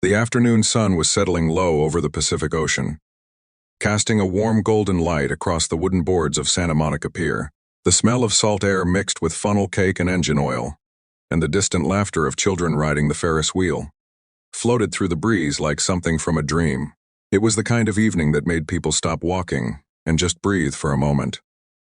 The afternoon sun was settling low over the Pacific Ocean, casting a warm golden light across the wooden boards of Santa Monica Pier. The smell of salt air mixed with funnel cake and engine oil, and the distant laughter of children riding the Ferris wheel, floated through the breeze like something from a dream. It was the kind of evening that made people stop walking and just breathe for a moment,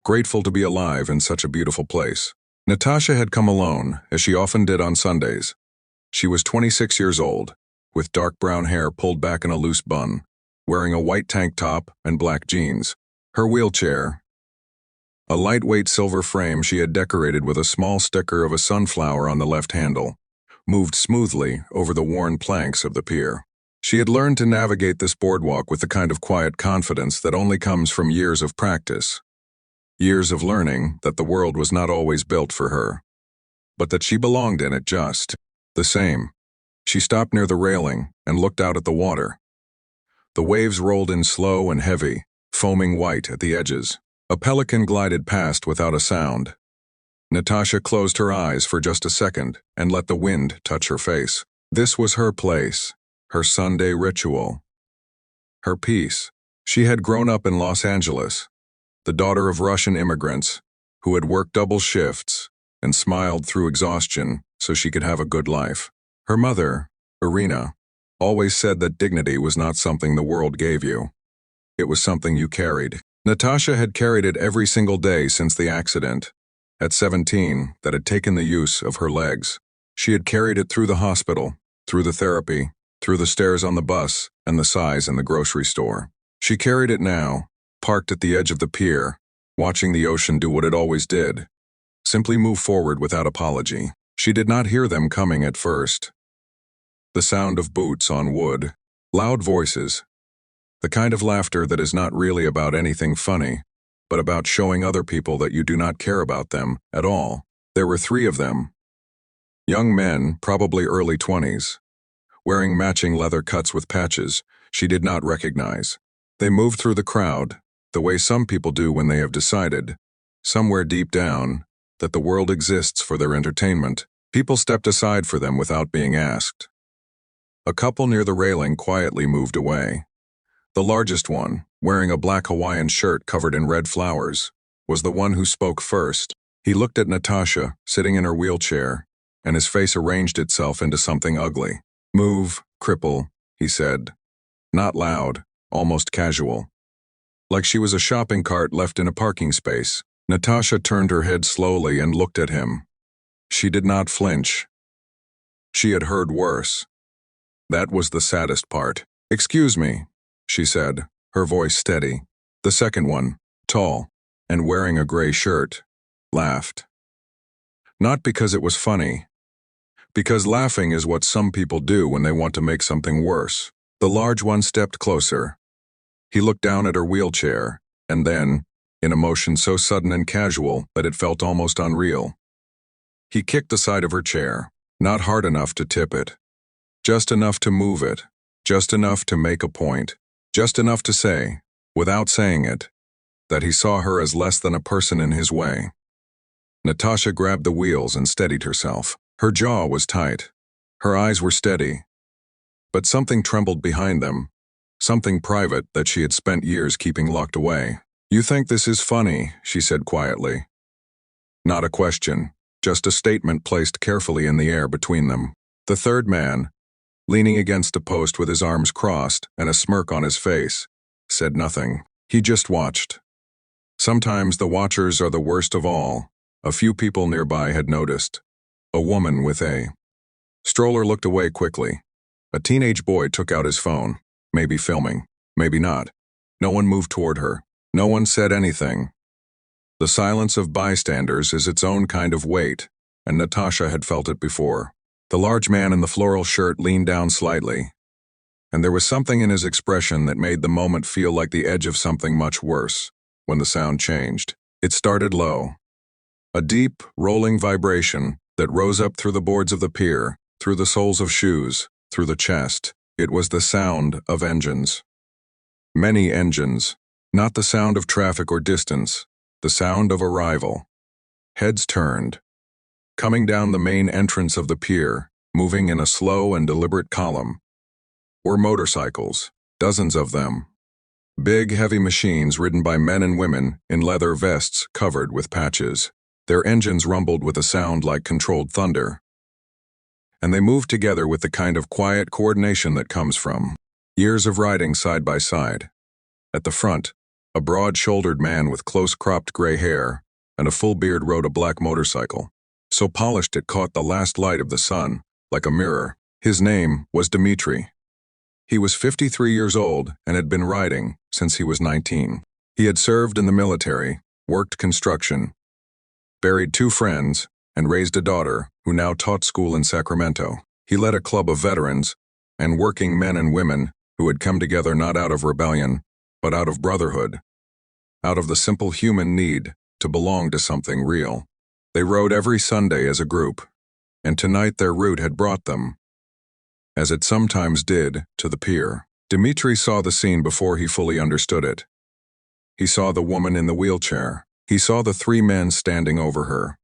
grateful to be alive in such a beautiful place. Natasha had come alone, as she often did on Sundays. She was 26 years old, with dark brown hair pulled back in a loose bun, wearing a white tank top and black jeans. Her wheelchair, a lightweight silver frame she had decorated with a small sticker of a sunflower on the left handle, moved smoothly over the worn planks of the pier. She had learned to navigate this boardwalk with the kind of quiet confidence that only comes from years of practice. Years of learning that the world was not always built for her, but that she belonged in it just the same. She stopped near the railing and looked out at the water. The waves rolled in slow and heavy, foaming white at the edges. A pelican glided past without a sound. Natasha closed her eyes for just a second and let the wind touch her face. This was her place, her Sunday ritual, her peace. She had grown up in Los Angeles, the daughter of Russian immigrants who had worked double shifts and smiled through exhaustion so she could have a good life. Her mother, Irina, always said that dignity was not something the world gave you. It was something you carried. Natasha had carried it every single day since the accident, at 17, that had taken the use of her legs. She had carried it through the hospital, through the therapy, through the stairs on the bus, and the sighs in the grocery store. She carried it now, parked at the edge of the pier, watching the ocean do what it always did, simply move forward without apology. She did not hear them coming at first. The sound of boots on wood, loud voices, the kind of laughter that is not really about anything funny, but about showing other people that you do not care about them at all. There were 3 of them. Young men, probably early 20s, wearing matching leather cuts with patches she did not recognize. They moved through the crowd, the way some people do when they have decided, somewhere deep down, that the world exists for their entertainment. People stepped aside for them without being asked. A couple near the railing quietly moved away. The largest one, wearing a black Hawaiian shirt covered in red flowers, was the one who spoke first. He looked at Natasha, sitting in her wheelchair, and his face arranged itself into something ugly. "Move, Cripple," he said. Not loud, almost casual. Like she was a shopping cart left in a parking space. Natasha turned her head slowly and looked at him. She did not flinch. She had heard worse. That was the saddest part. "Excuse me," she said, her voice steady. The second one, tall, and wearing a gray shirt, laughed. Not because it was funny, because laughing is what some people do when they want to make something worse. The large one stepped closer. He looked down at her wheelchair, and then, in a motion so sudden and casual that it felt almost unreal, he kicked the side of her chair, not hard enough to tip it, just enough to move it, just enough to make a point, just enough to say, without saying it, that he saw her as less than a person in his way. Natasha grabbed the wheels and steadied herself. Her jaw was tight. Her eyes were steady. But something trembled behind them, something private that she had spent years keeping locked away. "You think this is funny," she said quietly. Not a question, just a statement placed carefully in the air between them. The third man, leaning against a post with his arms crossed and a smirk on his face, said nothing. He just watched. Sometimes the watchers are the worst of all. A few people nearby had noticed. A woman with a stroller looked away quickly. A teenage boy took out his phone, maybe filming, maybe not. No one moved toward her. No one said anything. The silence of bystanders is its own kind of weight, and Natasha had felt it before. The large man in the floral shirt leaned down slightly, and there was something in his expression that made the moment feel like the edge of something much worse. When the sound changed, it started low. A deep, rolling vibration that rose up through the boards of the pier, through the soles of shoes, through the chest. It was the sound of engines. Many engines, not the sound of traffic or distance, the sound of arrival. Heads turned. Coming down the main entrance of the pier, moving in a slow and deliberate column, were motorcycles, dozens of them. Big, heavy machines ridden by men and women in leather vests covered with patches. Their engines rumbled with a sound like controlled thunder. And they moved together with the kind of quiet coordination that comes from years of riding side by side. At the front, a broad-shouldered man with close-cropped gray hair and a full beard rode a black motorcycle, so polished it caught the last light of the sun, like a mirror. His name was Dmitri. He was 53 years old and had been riding since he was 19. He had served in the military, worked construction, buried 2 friends, and raised a daughter who now taught school in Sacramento. He led a club of veterans and working men and women who had come together not out of rebellion, but out of brotherhood, out of the simple human need to belong to something real. They rode every Sunday as a group, and tonight their route had brought them, as it sometimes did, to the pier. Dmitri saw the scene before he fully understood it. He saw the woman in the wheelchair. He saw the 3 men standing over her.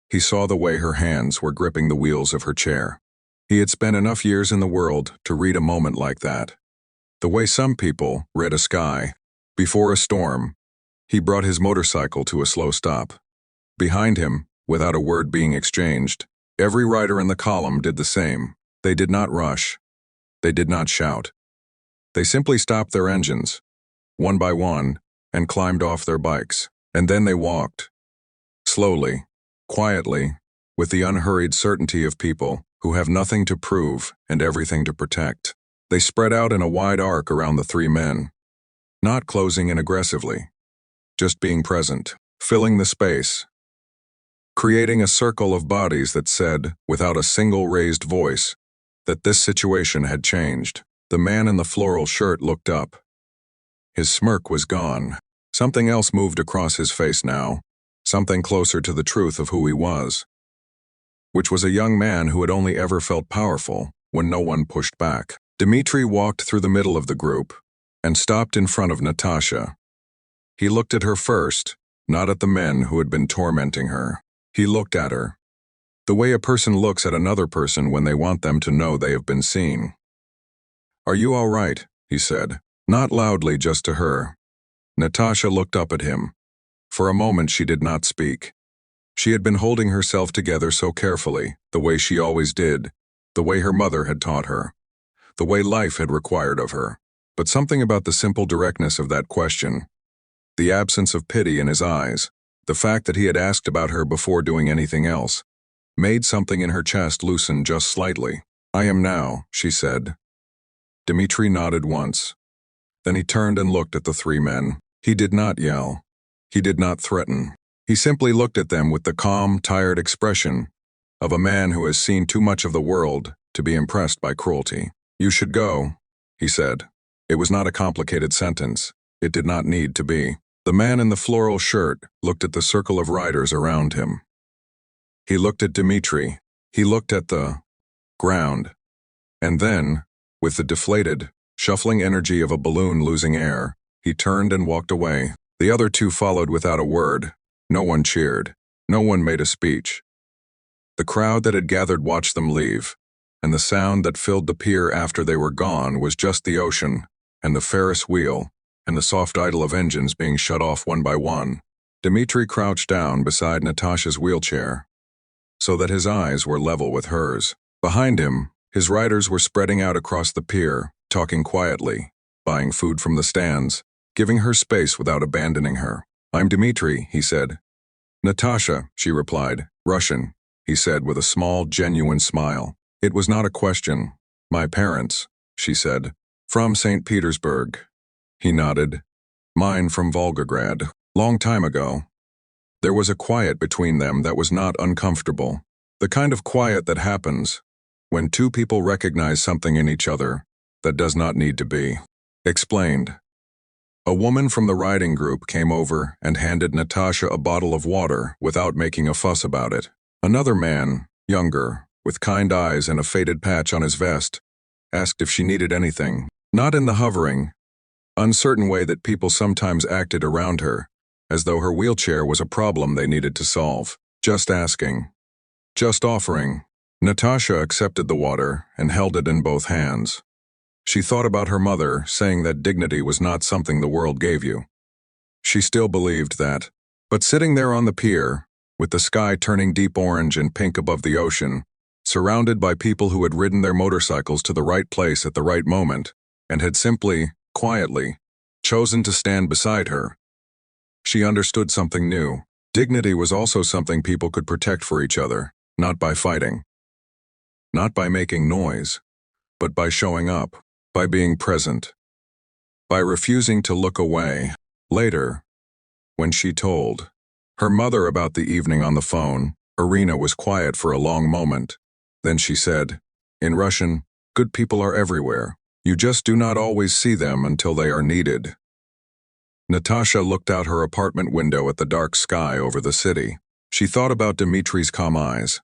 He saw the way her hands were gripping the wheels of her chair. He had spent enough years in the world to read a moment like that. The way some people read a sky. Before a storm, he brought his motorcycle to a slow stop. Behind him, without a word being exchanged, every rider in the column did the same. They did not rush. They did not shout. They simply stopped their engines, one by one, and climbed off their bikes. And then they walked. Slowly, quietly, with the unhurried certainty of people who have nothing to prove and everything to protect. They spread out in a wide arc around the 3 men, not closing in aggressively, just being present, filling the space, creating a circle of bodies that said, without a single raised voice, that this situation had changed. The man in the floral shirt looked up. His smirk was gone. Something else moved across his face now, something closer to the truth of who he was, which was a young man who had only ever felt powerful when no one pushed back. Dmitri walked through the middle of the group and stopped in front of Natasha. He looked at her first, not at the men who had been tormenting her. He looked at her, the way a person looks at another person when they want them to know they have been seen. "Are you all right?" he said, not loudly, just to her. Natasha looked up at him. For a moment she did not speak. She had been holding herself together so carefully, the way she always did, the way her mother had taught her, the way life had required of her. But something about the simple directness of that question, the absence of pity in his eyes, the fact that he had asked about her before doing anything else, made something in her chest loosen just slightly. "I am now," she said. Dmitri nodded once. Then he turned and looked at the 3 men. He did not yell. He did not threaten. He simply looked at them with the calm, tired expression of a man who has seen too much of the world to be impressed by cruelty. "You should go," he said. It was not a complicated sentence. It did not need to be. The man in the floral shirt looked at the circle of riders around him. He looked at Dmitri. He looked at the ground. And then, with the deflated, shuffling energy of a balloon losing air, he turned and walked away. The other 2 followed without a word. No one cheered. No one made a speech. The crowd that had gathered watched them leave, and the sound that filled the pier after they were gone was just the ocean, and the Ferris wheel, and the soft idle of engines being shut off one by one. Dmitri crouched down beside Natasha's wheelchair, so that his eyes were level with hers. Behind him, his riders were spreading out across the pier, talking quietly, buying food from the stands, giving her space without abandoning her. "I'm Dmitri," he said. "Natasha," she replied. "Russian," he said with a small, genuine smile. It was not a question. "My parents," she said. "From St. Petersburg." He nodded. "Mine from Volgograd. Long time ago." There was a quiet between them that was not uncomfortable. The kind of quiet that happens when 2 people recognize something in each other that does not need to be explained. A woman from the riding group came over and handed Natasha a bottle of water without making a fuss about it. Another man, younger, with kind eyes and a faded patch on his vest, asked if she needed anything. Not in the hovering, uncertain way that people sometimes acted around her, as though her wheelchair was a problem they needed to solve. Just asking. Just offering. Natasha accepted the water and held it in both hands. She thought about her mother saying that dignity was not something the world gave you. She still believed that. But sitting there on the pier, with the sky turning deep orange and pink above the ocean, surrounded by people who had ridden their motorcycles to the right place at the right moment, and had simply, quietly, chosen to stand beside her, she understood something new. Dignity was also something people could protect for each other, not by fighting, not by making noise, but by showing up, by being present, by refusing to look away. Later, when she told her mother about the evening on the phone, Irina was quiet for a long moment. Then she said, in Russian, "Good people are everywhere. You just do not always see them until they are needed." Natasha looked out her apartment window at the dark sky over the city. She thought about Dmitri's calm eyes.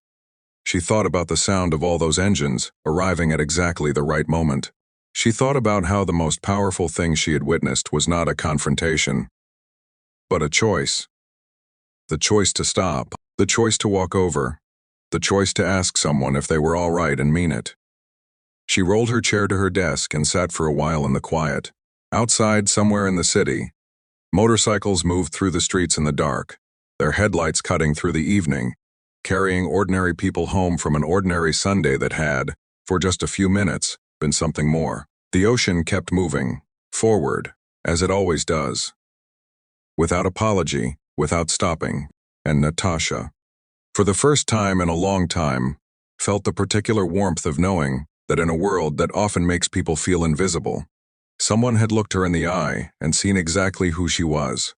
She thought about the sound of all those engines arriving at exactly the right moment. She thought about how the most powerful thing she had witnessed was not a confrontation, but a choice. The choice to stop, the choice to walk over, the choice to ask someone if they were all right and mean it. She rolled her chair to her desk and sat for a while in the quiet. Outside, somewhere in the city, motorcycles moved through the streets in the dark, their headlights cutting through the evening, carrying ordinary people home from an ordinary Sunday that had, for just a few minutes, been something more. The ocean kept moving, forward, as it always does, without apology, without stopping, and Natasha, for the first time in a long time, felt the particular warmth of knowing that in a world that often makes people feel invisible, someone had looked her in the eye and seen exactly who she was.